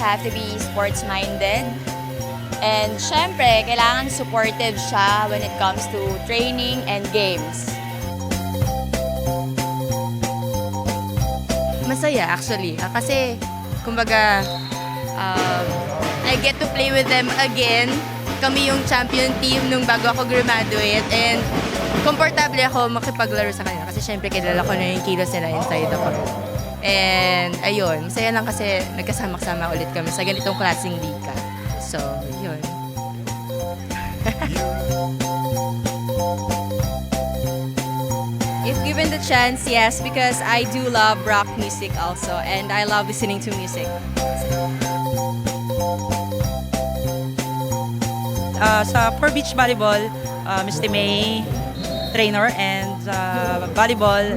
have to be sports-minded. And syempre, kailangan supportive siya when it comes to training and games. Masaya actually. Kasi, kumbaga, I get to play with them again. Kami yung champion team nung bago ako graduate. And komportable ako makipaglaro sa kanila. Kasi syempre, kilala ko na yung kilos nila inside ako. And ayun, masaya lang kasi nagkasama-kasama ulit kami sa ganitong klaseng liga. So, yun. If given the chance, yes, because I do love rock music also, and I love listening to music. For beach volleyball, Mr. May, trainer, and volleyball,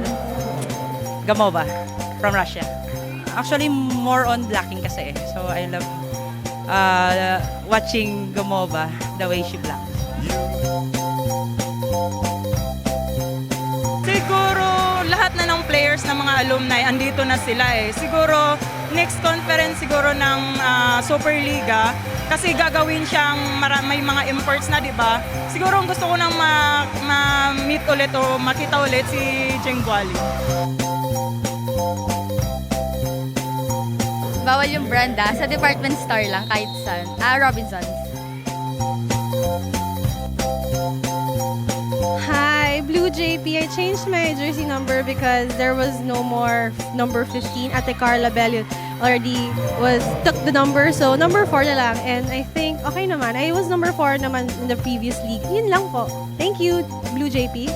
Gamova from Russia. Actually, more on blocking kasi. So I love watching Gamova, the way she blocks. Siguro lahat na ng players ng mga alumni andito na sila eh. Siguro next conference siguro ng Superliga kasi gagawin siyang may mga imports na, 'di ba? Siguro gusto ko nang ma-meet ulit o makita ulit si Jeng Guali. Bawal yung brand sa department store lang kahit saan. Robinsons. Hi, Blue JP. I changed my jersey number because there was no more number 15. Ate Carla Belliot already took the number, so number 4 na lang. And I think okay naman. I was number 4 naman in the previous league. Yun lang po. Thank you, Blue JP.